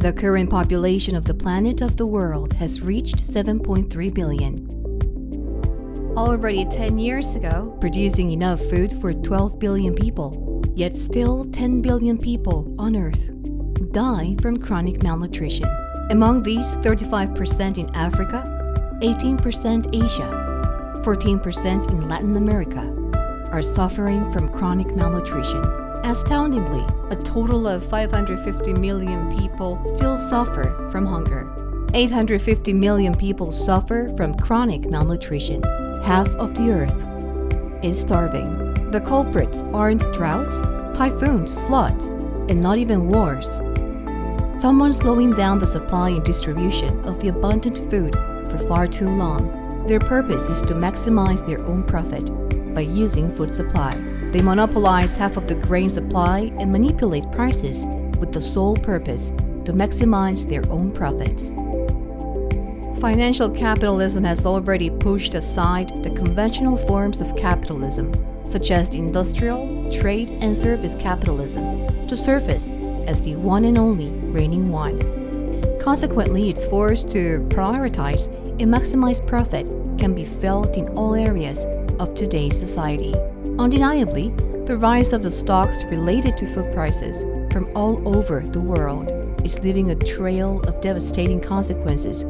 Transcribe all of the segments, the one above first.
The current population of the planet of the world has reached 7.3 billion. Already 10 years ago, producing enough food for 12 billion people, yet still 10 billion people on Earth die from chronic malnutrition. Among these, 35% in Africa, 18% Asia, 14% in Latin America are suffering from chronic malnutrition. Astoundingly, a total of 550 million people still suffer from hunger. 850 million people suffer from chronic malnutrition. Half of the Earth is starving. The culprits aren't droughts, typhoons, floods, and not even wars. Someone's slowing down the supply and distribution of the abundant food for far too long. Their purpose is to maximize their own profit by using food supply. They monopolize half of the grain supply and manipulate prices with the sole purpose to maximize their own profits. Financial capitalism has already pushed aside the conventional forms of capitalism, such as the industrial, trade, and service capitalism, to surface as the one and only reigning one. Consequently, its force to prioritize and maximize profit can be felt in all areas of today's society. Undeniably, the rise of the stocks related to food prices from all over the world is leaving a trail of devastating consequences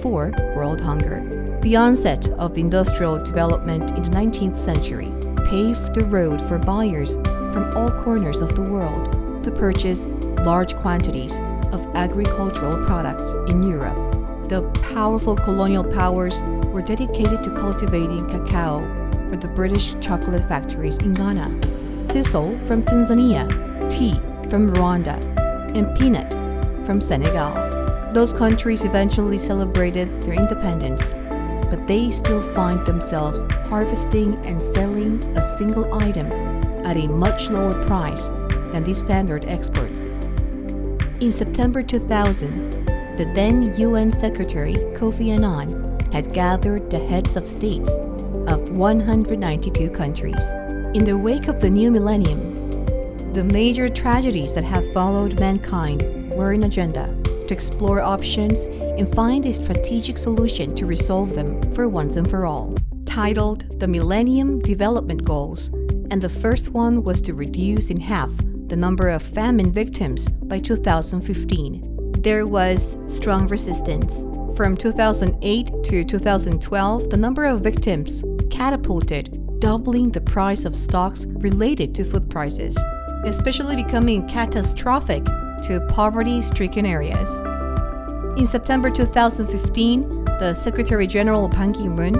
for world hunger. The onset of the industrial development in the 19th century paved the road for buyers from all corners of the world to purchase large quantities of agricultural products in Europe. The powerful colonial powers were dedicated to cultivating cacao for the British chocolate factories in Ghana, sisal from Tanzania, tea from Rwanda, and peanut from Senegal. Those countries eventually celebrated their independence, but they still find themselves harvesting and selling a single item at a much lower price than the standard exports. In September 2000, the then UN Secretary Kofi Annan had gathered the heads of states of 192 countries. In the wake of the new millennium, the major tragedies that have followed mankind were an agenda to explore options and find a strategic solution to resolve them for once and for all. Titled the Millennium Development Goals, and the first one was to reduce in half the number of famine victims by 2015. There was strong resistance. From 2008 to 2012, the number of victims catapulted, doubling the price of stocks related to food prices, especially becoming catastrophic to poverty-stricken areas. In September 2015, the Secretary General Ban Ki-moon,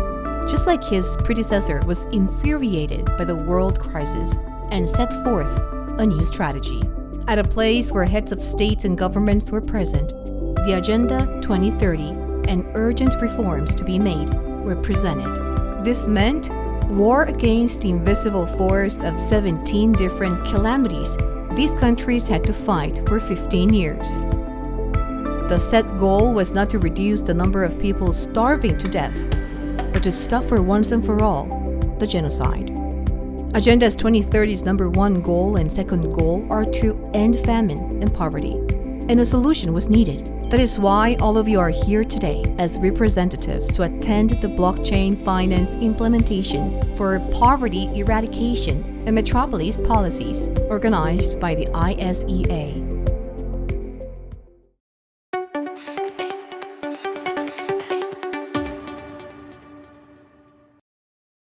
just like his predecessor, was infuriated by the world crisis and set forth a new strategy. At a place where heads of states and governments were present, the Agenda 2030 and urgent reforms to be made were presented. This meant war against the invisible force of 17 different calamities these countries had to fight for 15 years. The set goal was not to reduce the number of people starving to death, but to stop for once and for all the genocide. Agenda 2030's number one goal and second goal are to end famine and poverty, and a solution was needed. That is why all of you are here today as representatives to attend the blockchain finance implementation for poverty eradication and metropolis policies organized by the ISEA.